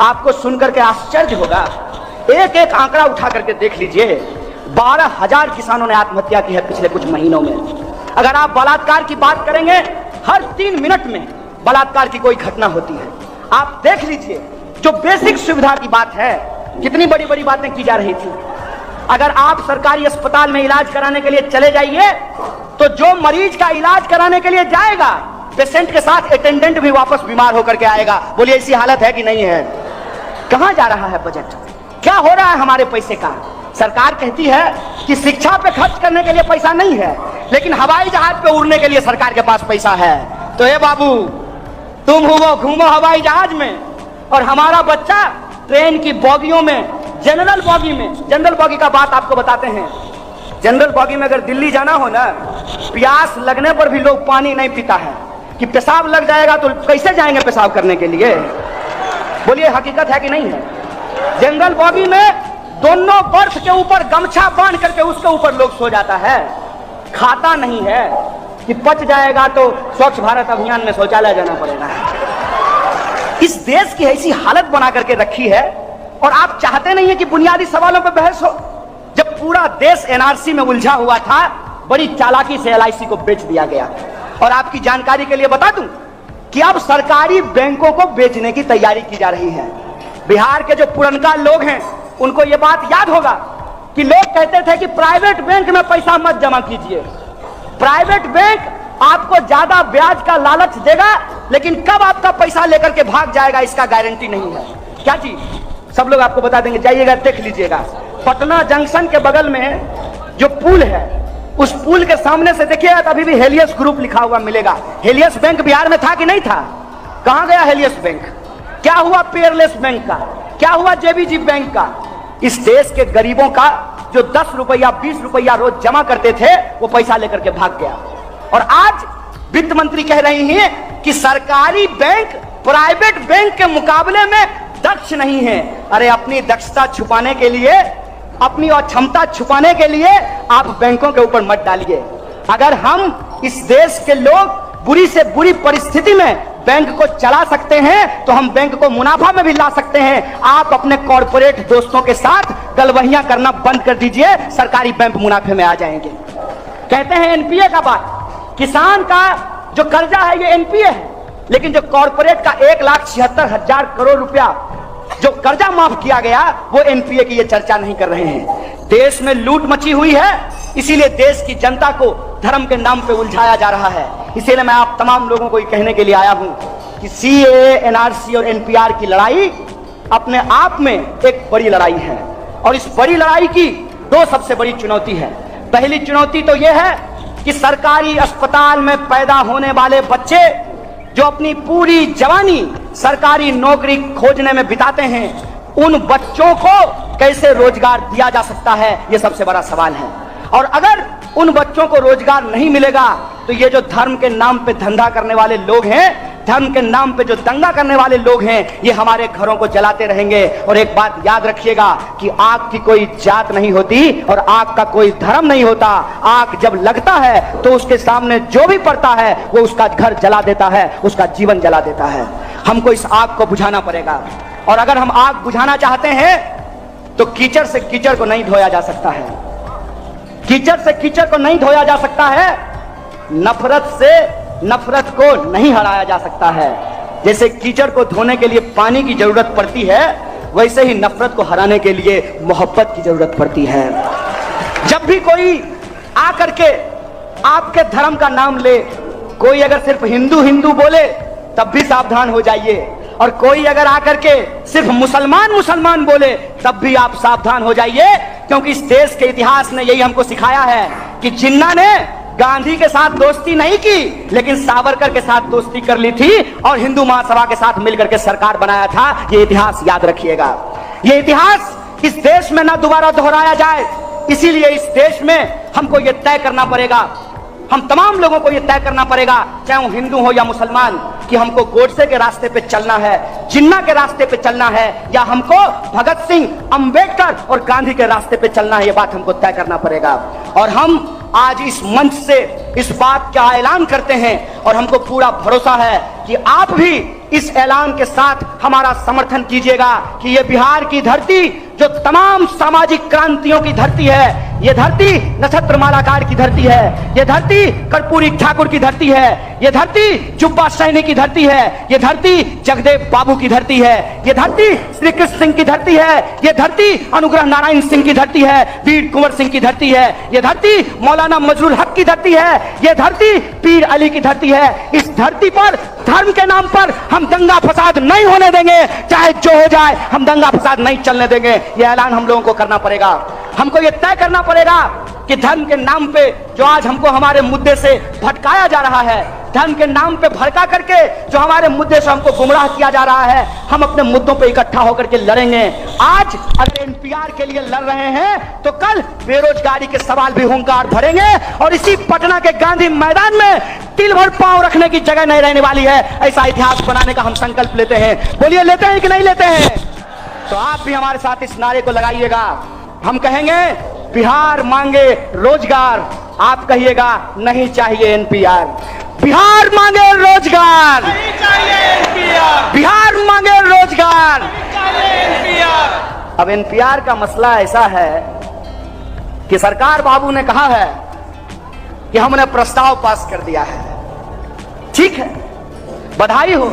आपको सुनकर के आश्चर्य होगा। एक एक आंकड़ा उठा करके देख लीजिए। 12,000 किसानों ने आत्महत्या की है पिछले कुछ महीनों में। अगर आप बलात्कार की बात करेंगे, हर 3 मिनट में बलात्कार की कोई घटना होती है। आप देख लीजिए, जो बेसिक सुविधा की बात है, कितनी बड़ी बड़ी बातें की जा रही थी। अगर आप सरकारी अस्पताल में इलाज कराने के लिए चले जाइए, तो जो मरीज का इलाज कराने के लिए जाएगा, पेशेंट के साथ अटेंडेंट भी वापस बीमार होकर के आएगा। बोलिए, ऐसी हालत है कि नहीं है? कहां जा रहा है बजट? क्या हो रहा है हमारे पैसे का? सरकार कहती है कि शिक्षा पे खर्च करने के लिए पैसा नहीं है, लेकिन हवाई जहाज पे उड़ने के लिए सरकार के पास पैसा है। तो हे बाबू, तुम घूमो हवाई जहाज में, और हमारा बच्चा ट्रेन की बोगियों में, जनरल बोगी में। जनरल बोगी का बात आपको बताते हैं। जनरल बोगी में अगर दिल्ली जाना हो ना, प्यास लगने पर भी लोग पानी नहीं पीता है कि पेशाब लग जाएगा तो कैसे जाएंगे पेशाब करने के लिए। बोलिए, हकीकत है कि नहीं है? जनरल बोगी में दोनों बर्थ के ऊपर गमछा बांध करके उसके ऊपर लोग सो जाता है। खाता नहीं है कि पच जाएगा तो स्वच्छ भारत अभियान में शौचालय जाना पड़ेगा। इस देश की ऐसी हालत बना करके रखी है, और आप चाहते नहीं है कि बुनियादी सवालों पर बहस हो। जब पूरा देश एनआरसी में उलझा हुआ था, बड़ी चालाकी से एलआईसी को बेच दिया गया। और आपकी जानकारी के लिए बता दूं कि अब सरकारी बैंकों को बेचने की तैयारी की जा रही है। बिहार के जो पुरनका लोग हैं, उनको यह बात याद होगा कि लोग कहते थे कि प्राइवेट बैंक में पैसा मत जमा कीजिए। प्राइवेट बैंक आपको ज्यादा ब्याज का लालच देगा, लेकिन कब आपका पैसा लेकर के भाग जाएगा इसका गारंटी नहीं है। क्या चीज? सब लोग आपको बता देंगे, जाइएगा देख लीजिएगा। पटना जंक्शन के बगल में जो पुल है, उस पुल के सामने से देखिएगा तो अभी भी हेलियस ग्रुप लिखा हुआ मिलेगा। हेलियस बैंक बिहार में था कि नहीं था? कहां गया हेलियस बैंक? क्या हुआ पेयरलेस बैंक का? क्या हुआ जेबीजी बैंक का? इस देश के गरीबों का जो 10 रुपया 20 रुपया रोज जमा करते थे, वो पैसा लेकर के भाग गया। और आज वित्त मंत्री कह रही हैं कि सरकारी बैंक प्राइवेट बैंक के मुकाबले में दक्ष नहीं है। अरे, अपनी दक्षता छुपाने के लिए, अपनी अक्षमता छुपाने के लिए आप बैंकों के ऊपर मत डालिए। अगर हम इस देश के लोग बुरी से बुरी परिस्थिति में बैंक को चला सकते हैं, तो हम बैंक को मुनाफा में भी ला सकते हैं। आप अपने कॉर्पोरेट दोस्तों के साथ गलबहियां करना बंद कर दीजिए, सरकारी बैंक मुनाफे में आ जाएंगे। कहते हैं एनपीए का बात, किसान का जो कर्जा है ये एनपीए है, लेकिन जो कॉर्पोरेट का 1,76,000 करोड़ रुपया जो कर्जा माफ किया गया, वो एनपीए की ये चर्चा नहीं कर रहे हैं। देश में लूट मची हुई है, इसीलिए देश की जनता को धर्म के नाम पे उलझाया जा रहा है। इसीलिए मैं आप तमाम लोगों को ये कहने के लिए आया हूं कि सीएए, एनआरसी और एनपीआर की लड़ाई अपने आप में एक बड़ी लड़ाई है, और इस बड़ी लड़ाई की 2 सबसे बड़ी चुनौती है। पहली चुनौती तो यह है कि सरकारी अस्पताल में पैदा होने वाले बच्चे जो अपनी पूरी जवानी सरकारी नौकरी खोजने में बिताते हैं, उन बच्चों को कैसे रोजगार दिया जा सकता है, यह सबसे बड़ा सवाल है। और अगर उन बच्चों को रोजगार नहीं मिलेगा, तो ये जो धर्म के नाम पे धंधा करने वाले लोग हैं, धर्म के नाम पे जो दंगा करने वाले लोग हैं, ये हमारे घरों को जलाते रहेंगे। और एक बात याद रखिएगा कि आग की कोई जात नहीं होती और आग का कोई धर्म नहीं होता। आग जब लगता है तो उसके सामने जो भी पड़ता है वो उसका घर जला देता है, उसका जीवन जला देता है। हमको इस आग को बुझाना पड़ेगा, और अगर हम आग बुझाना चाहते हैं तो कीचड़ से कीचड़ को नहीं धोया जा सकता है। कीचड़ से कीचड़ को नहीं धोया जा सकता है, नफरत से नफरत को नहीं हराया जा सकता है। जैसे कीचड़ को धोने के लिए पानी की जरूरत पड़ती है, वैसे ही नफरत को हराने के लिए मोहब्बत की जरूरत पड़ती है। जब भी कोई आकर के आपके धर्म का नाम ले, कोई अगर सिर्फ हिंदू हिंदू बोले तब भी सावधान हो जाइए, और कोई अगर आकर के सिर्फ मुसलमान मुसलमान बोले तब भी आप सावधान हो जाइए, क्योंकि इस देश के इतिहास ने यही हमको सिखाया है कि जिन्ना ने गांधी के साथ दोस्ती नहीं की, लेकिन सावरकर के साथ दोस्ती कर ली थी और हिंदू महासभा के साथ मिलकर के सरकार बनाया था। ये इतिहास याद रखिएगा। ये इतिहास इस देश में ना दोबारा दोहराया जाए, इसीलिए इस देश में हमको ये तय करना पड़ेगा, हम तमाम लोगों को ये तय करना पड़ेगा, चाहे वो हिंदू हो या मुसलमान, कि हमको गोडसे के रास्ते पे चलना है, जिन्ना के रास्ते पे चलना है, या हमको भगत सिंह, अंबेडकर और गांधी के रास्ते पे चलना है। ये बात हमको तय करना पड़ेगा। और हम आज इस मंच से इस बात का ऐलान करते हैं, और हमको पूरा भरोसा है कि आप भी इस ऐलान के साथ हमारा समर्थन कीजिएगा कि ये बिहार की धरती जो तमाम सामाजिक क्रांतियों की धरती है, ये धरती नक्षत्र मालाकार की धरती है, ये धरती कर्पूरी ठाकुर की धरती है, ये धरती जुब्बा सैनी की धरती है, ये धरती जगदेव बाबू की धरती है, ये धरती श्री कृष्ण सिंह की धरती है, ये धरती अनुग्रह नारायण सिंह की धरती है, वीर कुंवर सिंह की धरती है, ये धरती मौलाना मजरुल हक की धरती है, ये धरती पीर अली की धरती है। इस धरती पर धर्म के नाम पर हम दंगा फसाद नहीं होने देंगे, चाहे जो हो जाए हम दंगा फसाद नहीं चलने देंगे। यह ऐलान हम लोगों को करना पड़ेगा। हमको यह तय करना पड़ेगा कि धर्म के नाम पे जो आज हमको हमारे मुद्दे से भटकाया जा रहा है, धर्म के नाम पे भड़का करके जो हमारे मुद्दे से हमको गुमराह किया जा रहा है, हम अपने मुद्दों पे इकट्ठा होकर के लड़ेंगे। आज अगर एनपीआर के लिए लड़ रहे हैं तो कल बेरोजगारी के सवाल भी हुंकार भरेंगे और इसी पटना के गांधी मैदान में तिल भर पांव रखने की जगह नहीं रहने वाली है। ऐसा इतिहास बनाने का हम संकल्प लेते हैं। बोलिए, लेते हैं कि नहीं लेते हैं? तो आप भी हमारे साथ इस नारे को लगाइएगा। हम कहेंगे बिहार मांगे रोजगार, आप कहिएगा नहीं चाहिए एनपीआर। बिहार मांगे रोजगार, नहीं चाहिए एनपीआर। बिहार मांगे रोजगार, नहीं चाहिए एनपीआर। अब एनपीआर का मसला ऐसा है कि सरकार बाबू ने कहा है कि हमने प्रस्ताव पास कर दिया है। ठीक है, बधाई हो।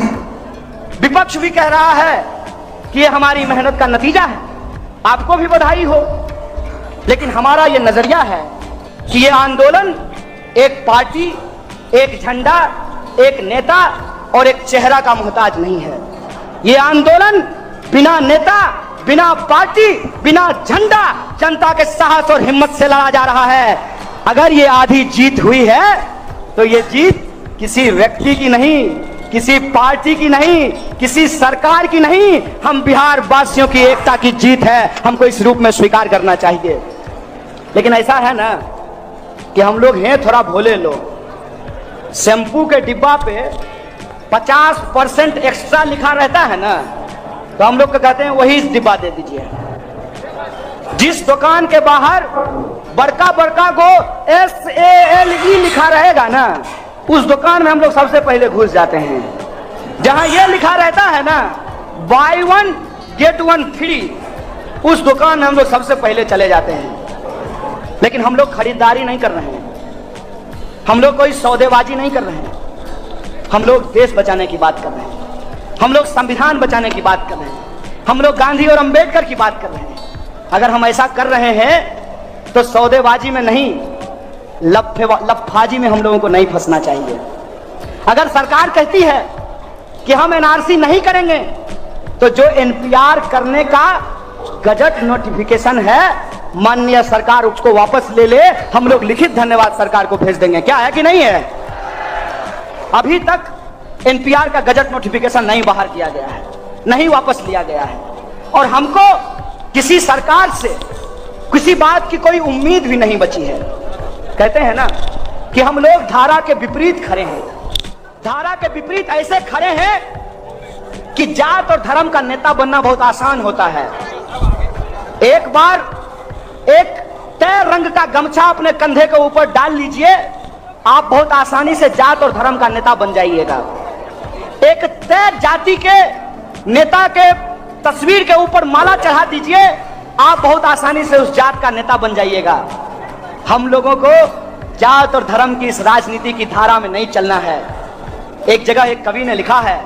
विपक्ष भी कह रहा है कि ये हमारी मेहनत का नतीजा है, आपको भी बधाई हो। लेकिन हमारा ये नजरिया है कि ये आंदोलन एक पार्टी, एक झंडा, एक नेता और एक चेहरा का मोहताज नहीं है। ये आंदोलन बिना नेता, बिना पार्टी, बिना झंडा जनता के साहस और हिम्मत से लड़ा जा रहा है। अगर ये आधी जीत हुई है तो ये जीत किसी व्यक्ति की नहीं, किसी पार्टी की नहीं, किसी सरकार की नहीं, हम बिहार वासियों की एकता की जीत है। हमको इस रूप में स्वीकार करना चाहिए। लेकिन ऐसा है ना कि हम लोग हैं थोड़ा भोले लोग। शैम्पू के डिब्बा पे 50% एक्स्ट्रा लिखा रहता है ना, तो हम लोग को कहते हैं वही डिब्बा दे दीजिए। जिस दुकान के बाहर बड़का बड़का को SALE लिखा रहेगा ना, उस दुकान में हम लोग सबसे पहले घुस जाते हैं। जहां यह लिखा रहता है ना buy one get one free, उस दुकान में हम लोग सबसे पहले चले जाते हैं। लेकिन हम लोग खरीदारी नहीं कर रहे हैं, हम लोग कोई सौदेबाजी नहीं कर रहे हैं। हम लोग देश बचाने की बात कर रहे हैं, हम लोग संविधान बचाने की बात कर रहे हैं, हम लोग गांधी और अंबेडकर की बात कर रहे हैं। अगर हम ऐसा कर रहे हैं तो सौदेबाजी में नहीं, लफाजी में हम लोगों को नहीं फंसना चाहिए। अगर सरकार कहती है कि हम एनआरसी नहीं करेंगे, तो जो एनपीआर करने का गजट नोटिफिकेशन है, माननीय सरकार उसको वापस ले ले। हम लोग लिखित धन्यवाद सरकार को भेज देंगे। क्या है कि नहीं है? अभी तक एनपीआर का गजट नोटिफिकेशन नहीं बाहर किया गया है, नहीं वापस लिया गया है। और हमको किसी सरकार से किसी बात की कोई उम्मीद भी नहीं बची है। कहते हैं ना कि हम लोग धारा के विपरीत खड़े हैं। धारा के विपरीत ऐसे खड़े हैं कि जात और धर्म का नेता बनना बहुत आसान होता है। एक बार एक तय रंग का गमछा अपने कंधे के ऊपर डाल लीजिए, आप बहुत आसानी से जात और धर्म का नेता बन जाइएगा। एक तय जाति के नेता के तस्वीर के ऊपर माला चढ़ा दीजिए, आप बहुत आसानी से उस जात का नेता बन जाइएगा। हम लोगों को जात और धर्म की इस राजनीति की धारा में नहीं चलना है। एक जगह एक कवि ने लिखा है,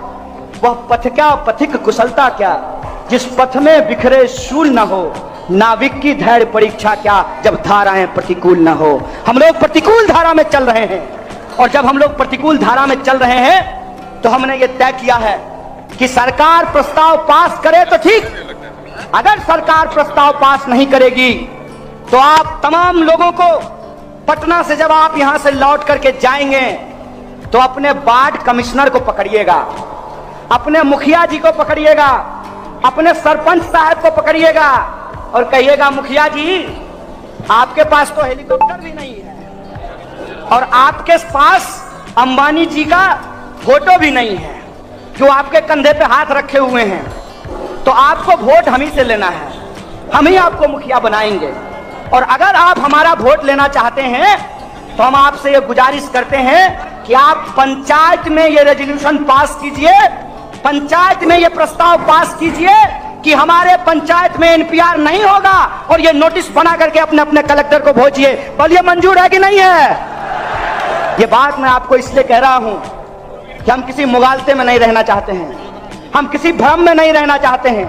वह पथ क्या पथिक कुशलता क्या, जिस पथ में बिखरे शूल न हो, नाविक की धैर्य परीक्षा क्या, जब धाराएं प्रतिकूल न हो। हम लोग प्रतिकूल धारा में चल रहे हैं, और जब हम लोग प्रतिकूल धारा में चल रहे हैं तो हमने ये तय किया है कि सरकार प्रस्ताव पास करे तो ठीक, अगर सरकार प्रस्ताव पास नहीं करेगी तो आप तमाम लोगों को पटना से जब आप यहां से लौट करके जाएंगे तो अपने वार्ड कमिश्नर को पकड़िएगा, अपने मुखिया जी को पकड़िएगा, अपने सरपंच साहब को पकड़िएगा और कहिएगा, मुखिया जी आपके पास तो हेलीकॉप्टर भी नहीं है और आपके पास अंबानी जी का फोटो भी नहीं है जो आपके कंधे पे हाथ रखे हुए हैं, तो आपको वोट हम ही से लेना है, हम ही आपको मुखिया बनाएंगे। और अगर आप हमारा वोट लेना चाहते हैं तो हम आपसे ये गुजारिश करते हैं कि आप पंचायत में ये रेजोल्यूशन पास कीजिए पंचायत में यह प्रस्ताव पास कीजिए कि हमारे पंचायत में एनपीआर नहीं होगा और ये नोटिस बना करके अपने अपने कलेक्टर को भेजिए। बोलिए मंजूर है कि नहीं है? ये बात मैं आपको इसलिए कह रहा हूं कि हम किसी मुगालते में नहीं रहना चाहते हैं, हम किसी भ्रम में नहीं रहना चाहते हैं,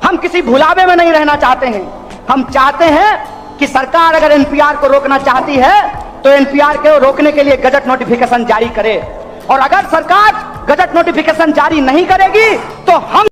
हम किसी भुलावे में नहीं रहना चाहते हैं। हम चाहते हैं कि सरकार अगर एनपीआर को रोकना चाहती है तो एनपीआर को रोकने के लिए गजट नोटिफिकेशन जारी करे, और अगर सरकार गजट नोटिफिकेशन जारी नहीं करेगी तो हम